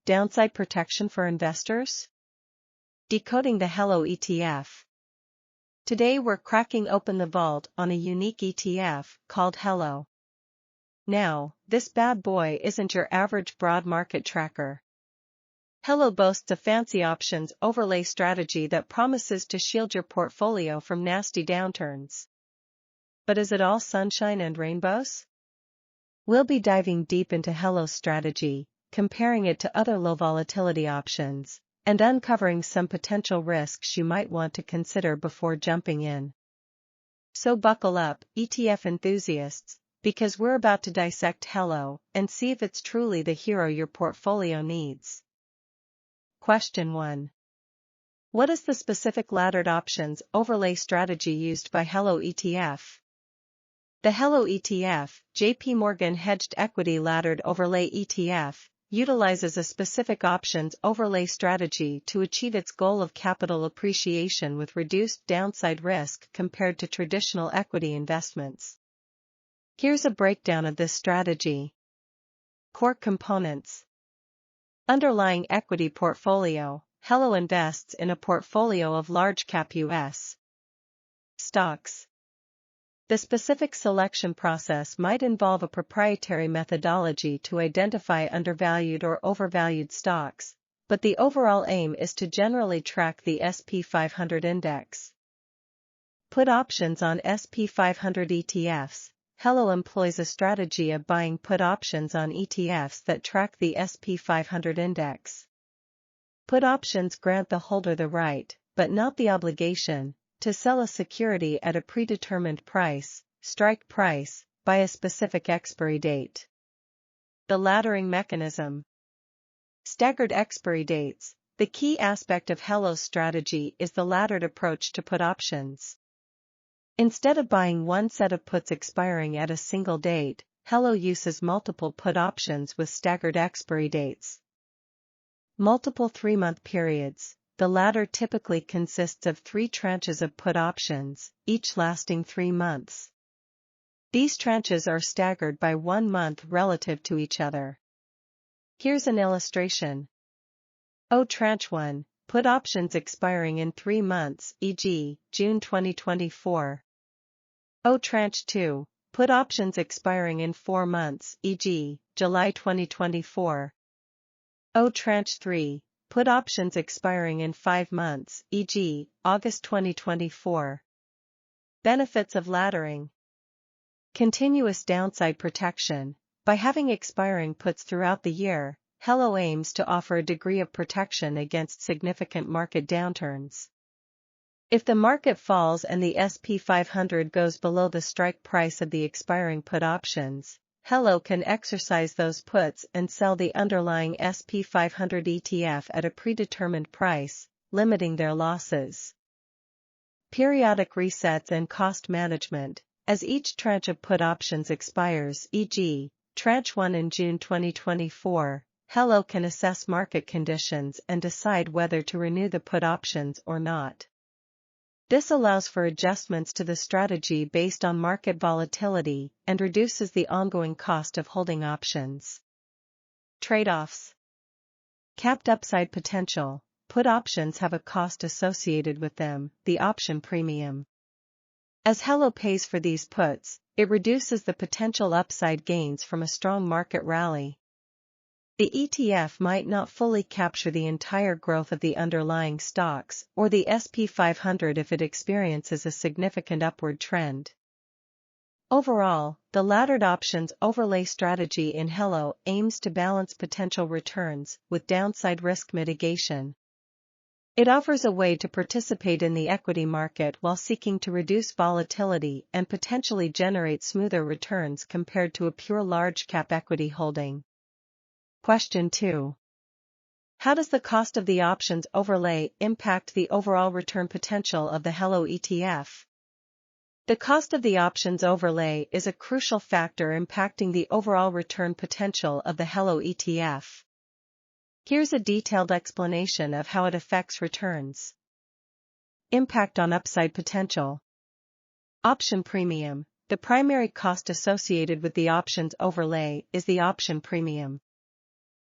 Downside protection for investors? Decoding the HELO ETF. Today we're cracking open the vault on a unique ETF called HELO. Now, this bad boy isn't your average broad market tracker. HELO boasts a fancy options overlay strategy that promises to shield your portfolio from nasty downturns. But is it all sunshine and rainbows? We'll be diving deep into HELO's strategy, comparing it to other low-volatility options, and uncovering some potential risks you might want to consider before jumping in. So buckle up, ETF enthusiasts, because we're about to dissect HELO and see if it's truly the hero your portfolio needs. Question 1. What is the specific laddered options overlay strategy used by HELO ETF? The HELO ETF, JP Morgan Hedged Equity Laddered Overlay ETF, utilizes a specific options overlay strategy to achieve its goal of capital appreciation with reduced downside risk compared to traditional equity investments. Here's a breakdown of this strategy. Core components. Underlying equity portfolio. HELO invests in a portfolio of large-cap U.S. stocks. The specific selection process might involve a proprietary methodology to identify undervalued or overvalued stocks, but the overall aim is to generally track the S&P 500 index. Put options on S&P 500 ETFs. HELO employs a strategy of buying put options on ETFs that track the S&P 500 index. Put options grant the holder the right, but not the obligation, to sell a security at a predetermined price, strike price, by a specific expiry date. The laddering mechanism. Staggered expiry dates. The key aspect of HELO's strategy is the laddered approach to put options. Instead of buying one set of puts expiring at a single date, HELO uses multiple put options with staggered expiry dates. Multiple 3-month periods. The ladder typically consists of 3 tranches of put options, each lasting 3 months. These tranches are staggered by 1 month relative to each other. Here's an illustration. Tranche 1, put options expiring in 3 months, e.g., June 2024. Tranche 2, put options expiring in 4 months, e.g., July 2024. Tranche 3, put options expiring in 5 months, e.g., August 2024. Benefits of laddering. Continuous downside protection. By having expiring puts throughout the year, HELO aims to offer a degree of protection against significant market downturns. If the market falls and the S&P 500 goes below the strike price of the expiring put options, HELO can exercise those puts and sell the underlying S&P 500 ETF at a predetermined price, limiting their losses. Periodic resets and cost management. As each tranche of put options expires, e.g., Tranche 1 in June 2024, HELO can assess market conditions and decide whether to renew the put options or not. This allows for adjustments to the strategy based on market volatility and reduces the ongoing cost of holding options. Trade-offs. Capped upside potential. Put options have a cost associated with them, the option premium. As HELO pays for these puts, it reduces the potential upside gains from a strong market rally. The ETF might not fully capture the entire growth of the underlying stocks or the S&P 500 if it experiences a significant upward trend. Overall, the laddered options overlay strategy in HELO aims to balance potential returns with downside risk mitigation. It offers a way to participate in the equity market while seeking to reduce volatility and potentially generate smoother returns compared to a pure large-cap equity holding. Question 2. How does the cost of the options overlay impact the overall return potential of the HELO ETF? The cost of the options overlay is a crucial factor impacting the overall return potential of the HELO ETF. Here's a detailed explanation of how it affects returns. Impact on upside potential. Option premium. The primary cost associated with the options overlay is the option premium.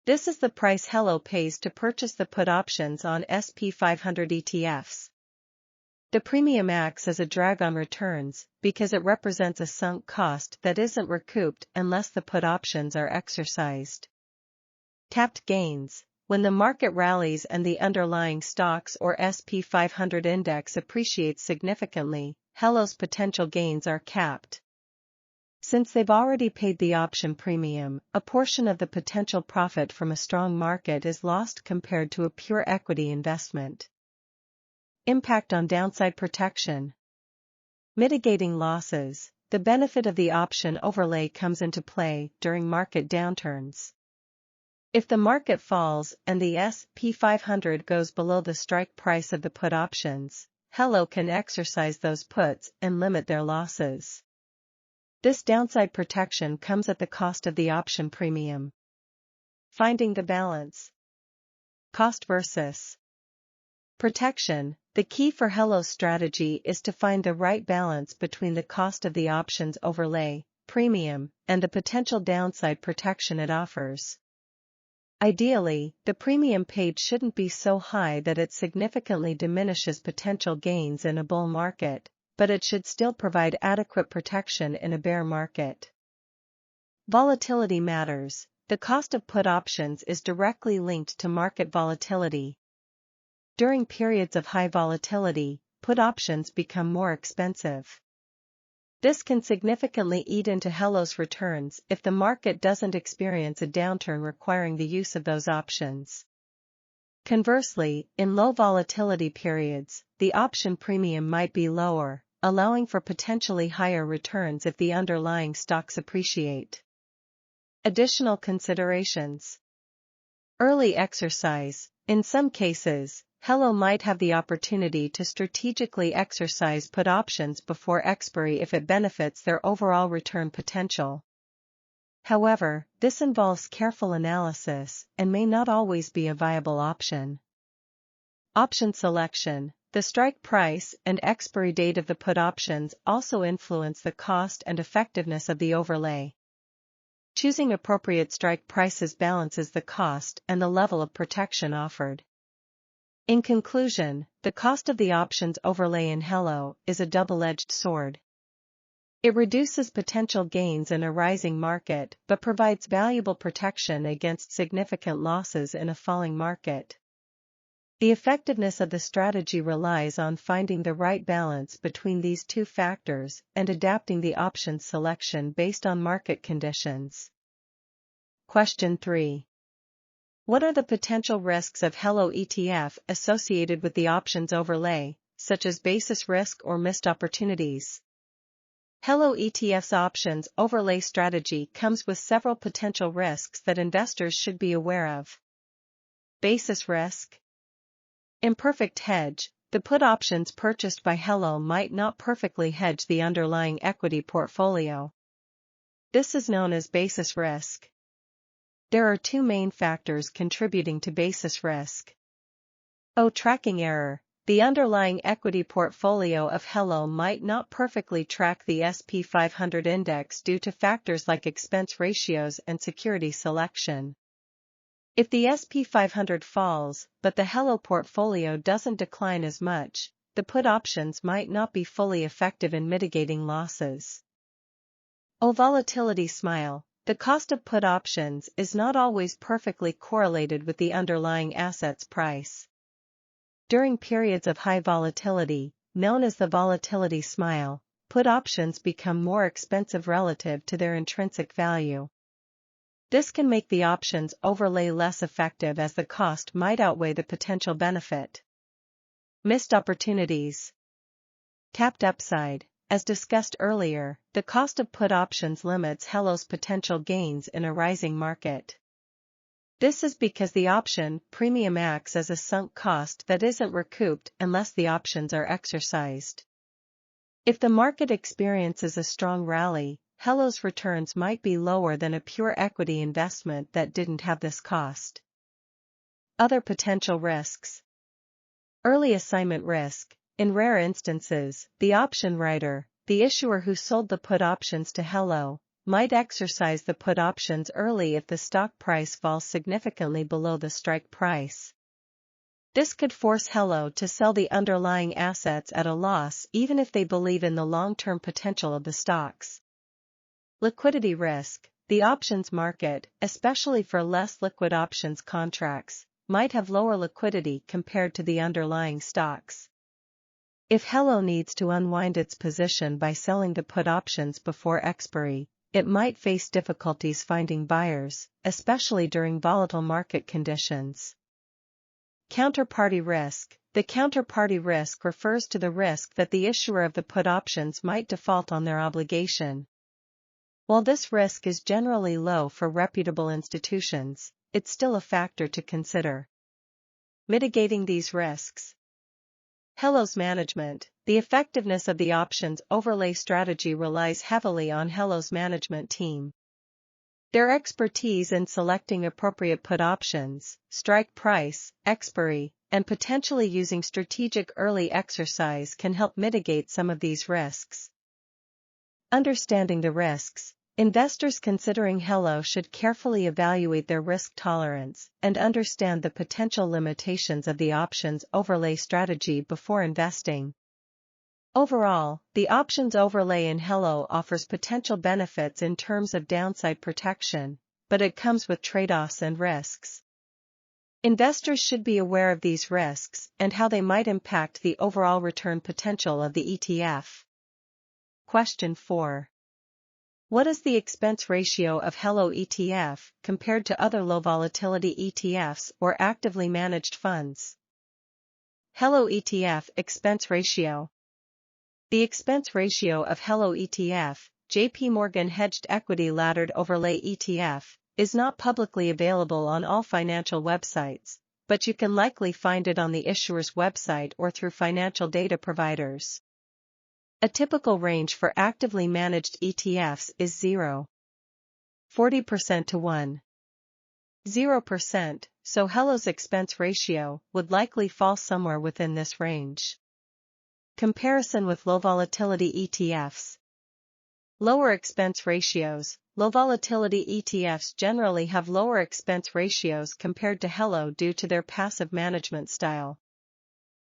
This is the price HELO pays to purchase the put options on SP 500 ETFs. The premium acts as a drag on returns because it represents a sunk cost that isn't recouped unless the put options are exercised. Capped gains. When the market rallies and the underlying stocks or SP 500 index appreciates significantly, HELO's potential gains are capped. Since they've already paid the option premium, a portion of the potential profit from a strong market is lost compared to a pure equity investment. Impact on downside protection. Mitigating losses. The benefit of the option overlay comes into play during market downturns. If the market falls and the SP 500 goes below the strike price of the put options, HELO can exercise those puts and limit their losses. This downside protection comes at the cost of the option premium. Finding the balance. Cost versus protection. The key for HELO's strategy is to find the right balance between the cost of the options overlay, premium, and the potential downside protection it offers. Ideally, the premium paid shouldn't be so high that it significantly diminishes potential gains in a bull market, but it should still provide adequate protection in a bear market. Volatility matters. The cost of put options is directly linked to market volatility. During periods of high volatility, put options become more expensive. This can significantly eat into HELO's returns if the market doesn't experience a downturn requiring the use of those options. Conversely, in low volatility periods, the option premium might be lower, allowing for potentially higher returns if the underlying stocks appreciate. Additional considerations. Early exercise. In some cases, HELO might have the opportunity to strategically exercise put options before expiry if it benefits their overall return potential. However, this involves careful analysis and may not always be a viable option. Option selection. The strike price and expiry date of the put options also influence the cost and effectiveness of the overlay. Choosing appropriate strike prices balances the cost and the level of protection offered. In conclusion, the cost of the options overlay in HELO is a double-edged sword. It reduces potential gains in a rising market but provides valuable protection against significant losses in a falling market. The effectiveness of the strategy relies on finding the right balance between these two factors and adapting the options selection based on market conditions. Question 3. What are the potential risks of HELO ETF associated with the options overlay, such as basis risk or missed opportunities? HELO ETF's options overlay strategy comes with several potential risks that investors should be aware of. Basis risk. Imperfect hedge. The put options purchased by HELO might not perfectly hedge the underlying equity portfolio. This is known as basis risk. There are two main factors contributing to basis risk. Tracking error. The underlying equity portfolio of HELO might not perfectly track the SP 500 index due to factors like expense ratios and security selection. If the SP 500 falls, but the HELO portfolio doesn't decline as much, the put options might not be fully effective in mitigating losses. Volatility smile. The cost of put options is not always perfectly correlated with the underlying asset's price. During periods of high volatility, known as the volatility smile, put options become more expensive relative to their intrinsic value. This can make the options overlay less effective as the cost might outweigh the potential benefit. Missed opportunities. Capped upside. As discussed earlier, the cost of put options limits HELO's potential gains in a rising market. This is because the option premium acts as a sunk cost that isn't recouped unless the options are exercised. If the market experiences a strong rally, HELO's returns might be lower than a pure equity investment that didn't have this cost. Other potential risks. Early assignment risk. In rare instances, the option writer, the issuer who sold the put options to HELO, might exercise the put options early if the stock price falls significantly below the strike price. This could force HELO to sell the underlying assets at a loss even if they believe in the long-term potential of the stocks. Liquidity risk. The options market, especially for less liquid options contracts, might have lower liquidity compared to the underlying stocks. If HELO needs to unwind its position by selling the put options before expiry, it might face difficulties finding buyers, especially during volatile market conditions. Counterparty risk. The counterparty risk refers to the risk that the issuer of the put options might default on their obligation. While this risk is generally low for reputable institutions, it's still a factor to consider. Mitigating these risks. HELO's management. The effectiveness of the options overlay strategy relies heavily on HELO's management team. Their expertise in selecting appropriate put options, strike price, expiry, and potentially using strategic early exercise can help mitigate some of these risks. Understanding the risks. Investors considering HELO should carefully evaluate their risk tolerance and understand the potential limitations of the options overlay strategy before investing. Overall, the options overlay in HELO offers potential benefits in terms of downside protection, but it comes with trade-offs and risks. Investors should be aware of these risks and how they might impact the overall return potential of the ETF. Question 4. What is the expense ratio of HELO ETF compared to other low-volatility ETFs or actively managed funds? HELO ETF expense ratio. The expense ratio of HELO ETF, JP Morgan Hedged Equity Laddered Overlay ETF, is not publicly available on all financial websites, but you can likely find it on the issuer's website or through financial data providers. A typical range for actively managed ETFs is 0.40% to 1.0%, so HELO's expense ratio would likely fall somewhere within this range. Comparison with low-volatility ETFs. Lower expense ratios. Low-volatility ETFs generally have lower expense ratios compared to HELO due to their passive management style.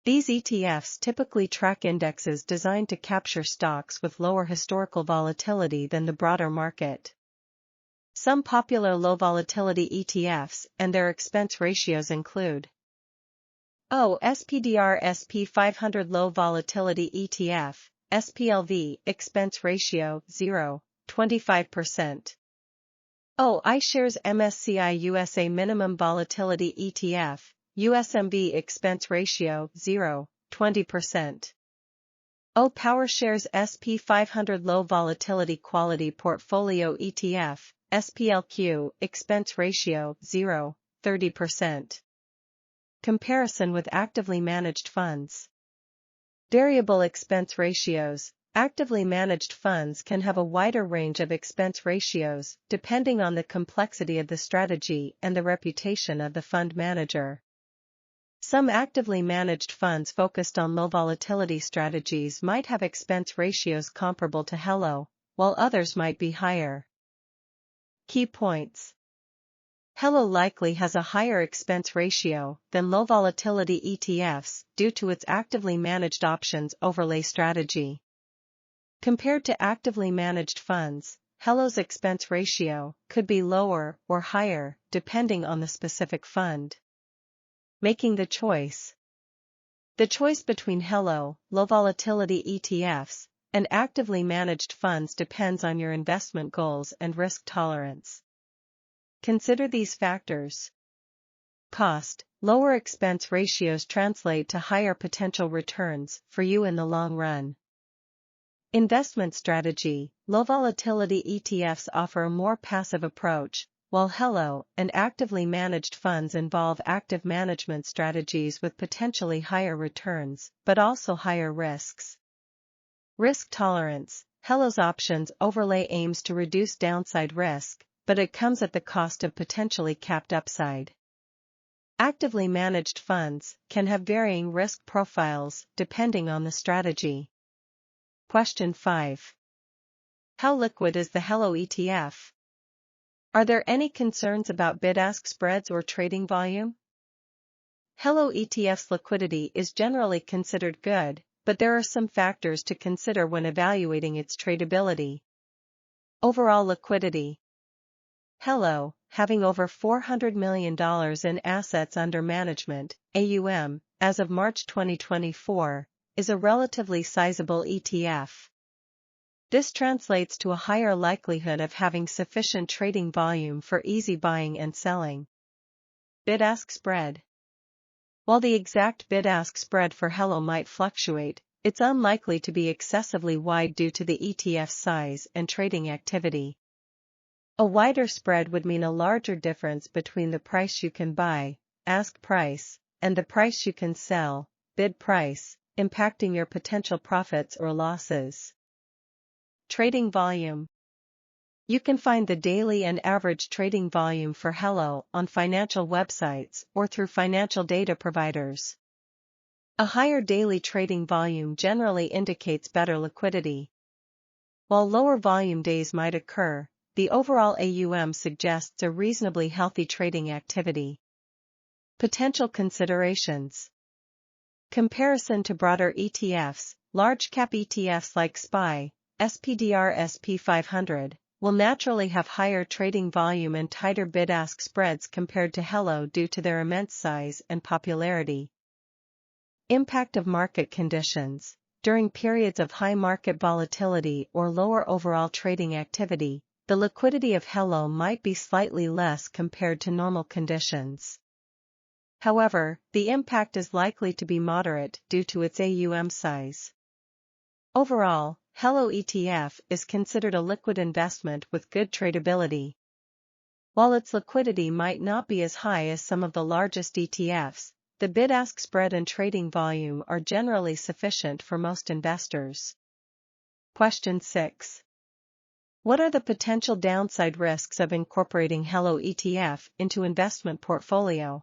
These ETFs typically track indexes designed to capture stocks with lower historical volatility than the broader market. Some popular low-volatility ETFs and their expense ratios include SPDR SP500 Low Volatility ETF, SPLV, expense ratio 0.25%. iShares MSCI USA Minimum Volatility ETF, USMV, expense ratio 0.20%. PowerShares SP500 Low Volatility Quality Portfolio ETF, SPLQ, expense ratio 0.30%. Comparison with actively managed funds. Variable expense ratios. Actively managed funds can have a wider range of expense ratios depending on the complexity of the strategy and the reputation of the fund manager. Some actively managed funds focused on low volatility strategies might have expense ratios comparable to HELO, while others might be higher. Key points. HELO likely has a higher expense ratio than low volatility ETFs due to its actively managed options overlay strategy. Compared to actively managed funds, HELO's expense ratio could be lower or higher depending on the specific fund. Making the choice. The choice between HELO, low volatility ETFs, and actively managed funds depends on your investment goals and risk tolerance. Consider these factors. Cost. Lower expense ratios translate to higher potential returns for you in the long run. Investment strategy. Low volatility ETFs offer a more passive approach, while HELO and actively managed funds involve active management strategies with potentially higher returns, but also higher risks. Risk tolerance. HELO's options overlay aims to reduce downside risk, but it comes at the cost of potentially capped upside. Actively managed funds can have varying risk profiles depending on the strategy. Question 5. How liquid is the HELO ETF? Are there any concerns about bid-ask spreads or trading volume? HELO ETF's liquidity is generally considered good, but there are some factors to consider when evaluating its tradability. Overall liquidity. HELO, having over $400 million in assets under management, AUM, as of March 2024, is a relatively sizable ETF. This translates to a higher likelihood of having sufficient trading volume for easy buying and selling. Bid-ask spread. While the exact bid-ask spread for HELO might fluctuate, it's unlikely to be excessively wide due to the ETF's size and trading activity. A wider spread would mean a larger difference between the price you can buy, ask price, and the price you can sell, bid price, impacting your potential profits or losses. Trading volume. You can find the daily and average trading volume for HELO on financial websites or through financial data providers. A higher daily trading volume generally indicates better liquidity. While lower volume days might occur, the overall AUM suggests a reasonably healthy trading activity. Potential considerations. Comparison to broader ETFs. Large-cap ETFs like SPY, SPDR SP500, will naturally have higher trading volume and tighter bid-ask spreads compared to HELO due to their immense size and popularity. Impact of market conditions. During periods of high market volatility or lower overall trading activity, the liquidity of HELO might be slightly less compared to normal conditions. However, the impact is likely to be moderate due to its AUM size. Overall, HELO ETF is considered a liquid investment with good tradability. While its liquidity might not be as high as some of the largest ETFs, the bid-ask spread and trading volume are generally sufficient for most investors. Question 6. What are the potential downside risks of incorporating HELO ETF into investment portfolio?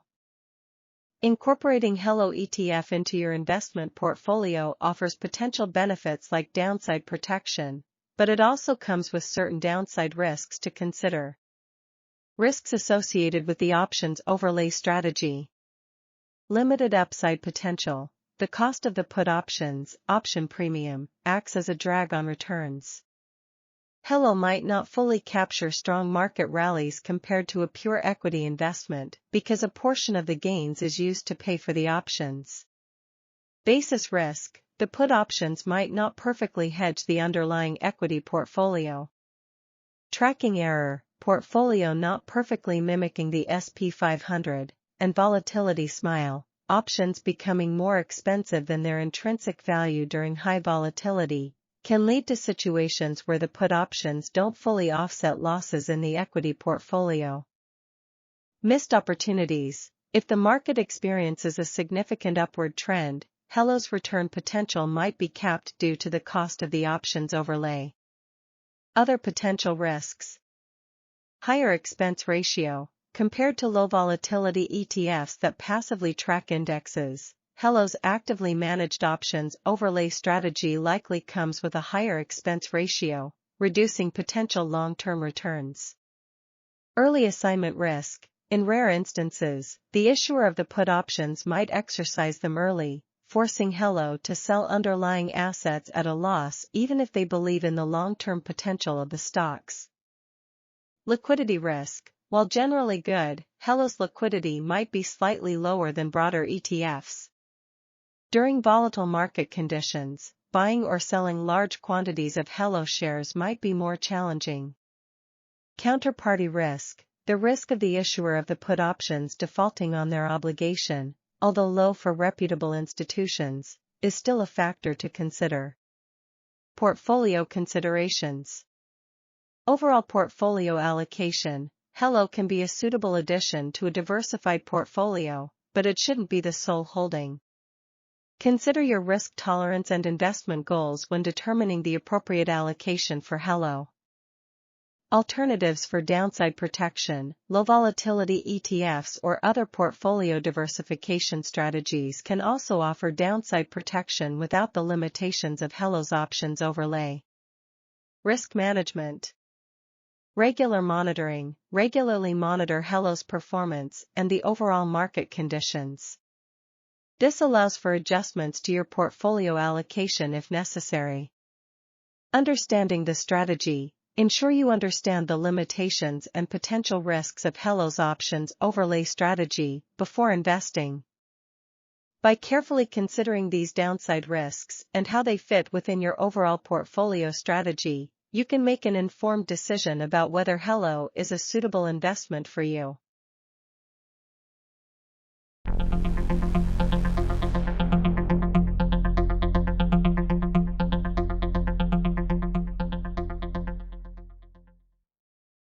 Incorporating HELO ETF into your investment portfolio offers potential benefits like downside protection, but it also comes with certain downside risks to consider. Risks associated with the options overlay strategy. Limited upside potential. The cost of the put options, option premium, acts as a drag on returns. HELO might not fully capture strong market rallies compared to a pure equity investment because a portion of the gains is used to pay for the options. Basis risk. The put options might not perfectly hedge the underlying equity portfolio. Tracking error. Portfolio not perfectly mimicking the SP500, and volatility smile. Options becoming more expensive than their intrinsic value during high volatility can lead to situations where the put options don't fully offset losses in the equity portfolio. Missed opportunities. If the market experiences a significant upward trend, HELO's return potential might be capped due to the cost of the options overlay. Other potential risks. Higher expense ratio. Compared to low-volatility ETFs that passively track indexes, HELO's actively managed options overlay strategy likely comes with a higher expense ratio, reducing potential long-term returns. Early assignment risk. In rare instances, the issuer of the put options might exercise them early, forcing HELO to sell underlying assets at a loss even if they believe in the long-term potential of the stocks. Liquidity risk. While generally good, HELO's liquidity might be slightly lower than broader ETFs. During volatile market conditions, buying or selling large quantities of HELO shares might be more challenging. Counterparty risk. The risk of the issuer of the put options defaulting on their obligation, although low for reputable institutions, is still a factor to consider. Portfolio considerations. Overall portfolio allocation. HELO can be a suitable addition to a diversified portfolio, but it shouldn't be the sole holding. Consider your risk tolerance and investment goals when determining the appropriate allocation for HELO. Alternatives for downside protection. Low volatility ETFs or other portfolio diversification strategies can also offer downside protection without the limitations of HELO's options overlay. Risk management. Regular monitoring. Regularly monitor HELO's performance and the overall market conditions. This allows for adjustments to your portfolio allocation if necessary. Understanding the strategy. Ensure you understand the limitations and potential risks of HELO's options overlay strategy before investing. By carefully considering these downside risks and how they fit within your overall portfolio strategy, you can make an informed decision about whether HELO is a suitable investment for you.